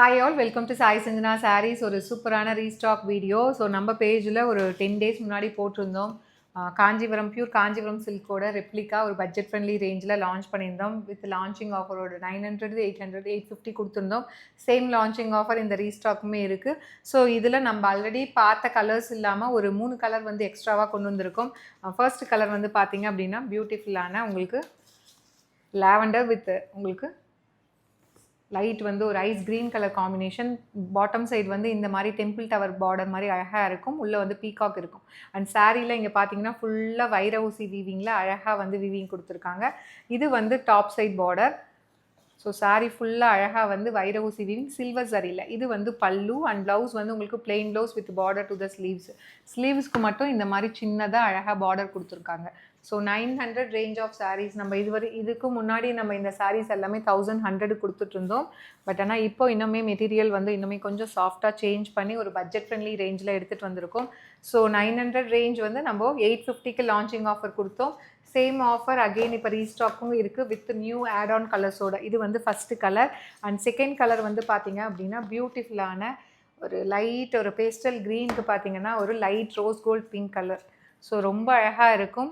Hi all, welcome to Sai Sanjana Sarees. ஒரு சூப்பரான restock video. So நம்ம பேஜில் ஒரு 10 days முன்னாடி போட்டிருந்தோம். காஞ்சிபுரம் பியூர் காஞ்சிபுரம் சில்கோட ரெப்ளிகா ஒரு பட்ஜெட் ஃப்ரெண்ட்லி ரேஞ்சில் லான்ச் பண்ணியிருந்தோம். வித் லான்ச்சிங் ஆஃபரோட 900, 800, 850 கொடுத்துருந்தோம். சேம் லான்ச்சிங் ஆஃபர் இந்த ரீஸ்டாக்குமே இருக்குது. ஸோ இதில் நம்ம ஆல்ரெடி பார்த்த கலர்ஸ் இல்லாமல் ஒரு 3 கலர் வந்து எக்ஸ்ட்ராவாக கொண்டு வந்திருக்கோம். ஃபர்ஸ்ட் கலர் வந்து பார்த்தீங்க அப்படின்னா பியூட்டிஃபுல்லான உங்களுக்கு லாவெண்டர் வித் உங்களுக்கு லைட் வந்து ஒரு ice green colour combination. Bottom side வந்து இந்த மாதிரி டெம்பிள் டவர் பார்டர் மாதிரி அழகாக இருக்கும். உள்ளே வந்து பீகாக் இருக்கும். அண்ட் சாரியில் இங்கே பார்த்தீங்கன்னா ஃபுல்லாக வைர ஊசி வீவிங்கில் அழகாக வந்து வீவிங் கொடுத்துருக்காங்க. இது வந்து top side border. So sari ஃபுல்லாக அழகாக வந்து வைர ஊசி வீவிங் சில்வர் சரியில். இது வந்து பல்லு அண்ட் ப்ளவுஸ் வந்து உங்களுக்கு plain blouse with border to the ஸ்லீவ்ஸ்க்கு மட்டும் இந்த மாதிரி சின்னதாக அழகாக பார்டர் கொடுத்துருக்காங்க. So 900 range of saris. நம்ம இதுக்கு முன்னாடி நம்ம இந்த சாரீஸ் எல்லாமே 1100 கொடுத்துட்ருந்தோம். பட் ஆனால் இப்போ இன்னுமே மெட்டீரியல் வந்து இன்னுமே கொஞ்சம் சாஃப்டாக சேஞ்ச் பண்ணி ஒரு பட்ஜெட் ஃப்ரெண்ட்லி ரேஞ்சில் எடுத்துகிட்டு வந்திருக்கோம். ஸோ 900 ரேஞ்ச் வந்து நம்ம 850க்கு லான்ச்சிங் ஆஃபர் கொடுத்தோம். சேம் ஆஃபர் அகெயின் இப்போ ரீஸ்டாக்கும் இருக்குது வித் நியூ ஆட் ஆன் கலர்ஸோட. இது வந்து first colour. And second colour வந்து பார்த்தீங்க அப்படின்னா பியூட்டிஃபுல்லான ஒரு லைட் ஒரு பேஸ்டல் க்ரீனுக்கு பார்த்தீங்கன்னா ஒரு light rose gold pink colour. So ரொம்ப அழகாக இருக்கும்.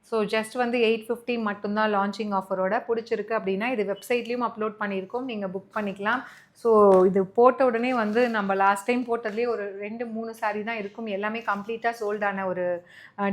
ஸோ ஜஸ்ட் வந்து 850 மட்டும்தான் லான்ச்சிங் ஆஃபரோட. பிடிச்சிருக்கு அப்படின்னா இது வெப்சைட்லேயும் அப்லோட் பண்ணியிருக்கோம், நீங்கள் புக் பண்ணிக்கலாம். ஸோ இது போட்ட உடனே வந்து நம்ம லாஸ்ட் டைம் போட்டதுலேயே ஒரு 2-3 சாரீ தான் இருக்கும். எல்லாமே கம்ப்ளீட்டாக சோல்டான ஒரு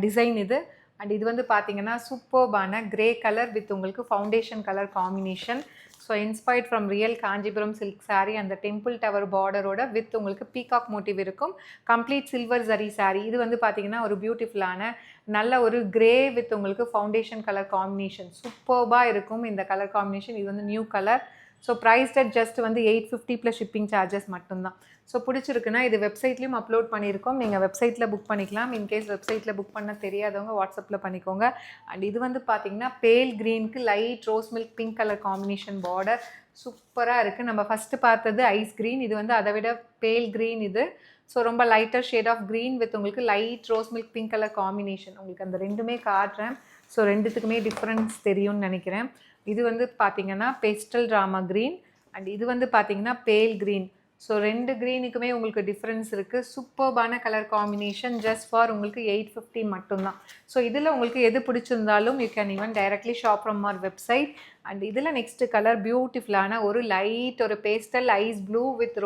டிசைன் இது. அண்ட் இது வந்து பார்த்தீங்கன்னா சூப்பர்பான கிரே கலர் வித் உங்களுக்கு foundation colour combination. So inspired from real Kanchipuram silk sari. அந்த டெம்பிள் டவர் பார்டரோட வித் உங்களுக்கு பீகாக் மோட்டிவ் இருக்கும். Complete silver zari sari. இது வந்து பார்த்தீங்கன்னா ஒரு பியூட்டிஃபுல்லான நல்ல ஒரு கிரே வித் உங்களுக்கு ஃபவுண்டேஷன் கலர் காம்பினேஷன். சூப்பர்பாக இருக்கும் இந்த கலர் காம்பினேஷன். இது வந்து new colour. So price at just வந்து 850 ப்ளஸ் ஷிப்பிங் சார்ஜஸ் மட்டும்தான். ஸோ பிடிச்சிருக்குன்னா இது வெப்சைட்லேயும் அப்லோட் பண்ணியிருக்கோம், நீங்கள் வெப்சைட்டில் புக் பண்ணிக்கலாம். இன்கேஸ் வெப்சைட்டில் புக் பண்ண தெரியாதவங்க வாட்ஸ்அப்பில் பண்ணிக்கோங்க. அண்ட் இது வந்து பார்த்தீங்கன்னா பேல் க்ரீனுக்கு light rose milk pink colour combination border. சூப்பராக இருக்குது. நம்ம ஃபஸ்ட்டு பார்த்தது ஐஸ் க்ரீன், இது வந்து அதை விட பேல் க்ரீன் இது. ஸோ ரொம்ப lighter shade of green with உங்களுக்கு light rose milk pink colour combination. உங்களுக்கு அந்த ரெண்டுமே காட்டுறேன். ஸோ ரெண்டுத்துக்குமே டிஃப்ரென்ஸ் தெரியும்னு நினைக்கிறேன். இது வந்து பார்த்தீங்கன்னா பேஸ்டல் ட்ராமா க்ரீன் அண்ட் இது வந்து பார்த்தீங்கன்னா பேல் க்ரீன். ஸோ 2 க்ரீனுக்குமே உங்களுக்கு டிஃப்ரென்ஸ் இருக்குது. சூப்பர்பான கலர் காம்பினேஷன். ஜஸ்ட் ஃபார் உங்களுக்கு 850 மட்டும்தான். ஸோ இதில் உங்களுக்கு எது பிடிச்சிருந்தாலும் you can even directly shop from our website. And இதில் நெக்ஸ்ட்டு கலர் பியூட்டிஃபுல்லான ஒரு லைட் ஒரு pastel ice blue with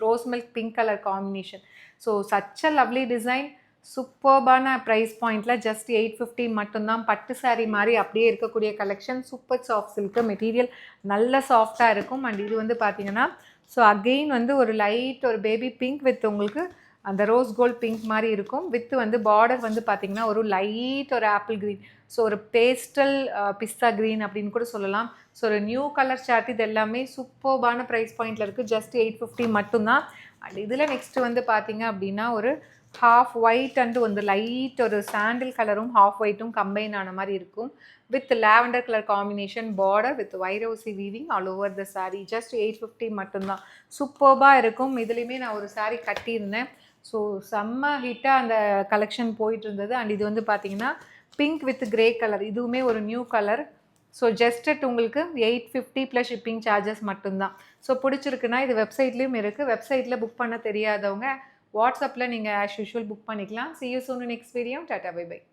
rose milk pink colour combination. So such a lovely design. சூப்பர்பான ப்ரைஸ் பாயிண்டில் ஜஸ்ட் 850 மட்டும்தான். பட்டு சாரீ மாதிரி அப்படியே இருக்கக்கூடிய collection. Super soft silk material நல்ல சாஃப்டாக இருக்கும். அண்ட் இது வந்து பார்த்தீங்கன்னா ஸோ அகெயின் வந்து ஒரு லைட் ஒரு பேபி பிங்க் வித் உங்களுக்கு அந்த ரோஸ் கோல்ட் பிங்க் மாதிரி இருக்கும். வித் வந்து பார்டர் வந்து பார்த்திங்கன்னா ஒரு லைட் ஒரு ஆப்பிள் க்ரீன். ஸோ ஒரு பேஸ்டல் பிஸ்தா க்ரீன் அப்படின்னு கூட சொல்லலாம். ஸோ ஒரு நியூ கலர் சார்ட். இது எல்லாமே சூப்பர்பான ப்ரைஸ் பாயிண்டில் இருக்குது. ஜஸ்ட் 850 மட்டும்தான். அண்ட் இதில் நெக்ஸ்ட்டு வந்து பார்த்திங்க அப்படின்னா ஒரு ஹாஃப் ஒயிட் அண்டு வந்து லைட் ஒரு சாண்டில் கலரும் ஹாஃப் ஒயிட்டும் கம்பைன் ஆன மாதிரி இருக்கும். With lavender colour combination border with வைரோசி weaving all over the sari. Just 850 மட்டும்தான். சூப்பர்பாக இருக்கும். இதுலேயுமே நான் ஒரு சாரீ கட்டியிருந்தேன். ஸோ செம்ம ஹிட்டாக அந்த கலெக்ஷன் போயிட்டு இருந்தது. அண்ட் இது வந்து பார்த்தீங்கன்னா பிங்க் வித் கிரே கலர். இதுவுமே ஒரு new colour. So just at உங்களுக்கு 850 ப்ளஸ் ஷிப்பிங் சார்ஜஸ் மட்டும்தான். ஸோ பிடிச்சிருக்குன்னா இது வெப்சைட்லேயும் இருக்குது. வெப்சைட்டில் புக் பண்ண தெரியாதவங்க வாட்ஸ்அப்பில் நீங்கள் ஆஸ் யூஷுவல் புக் பண்ணிக்கலாம். See you soon in next video. Tata, bye bye.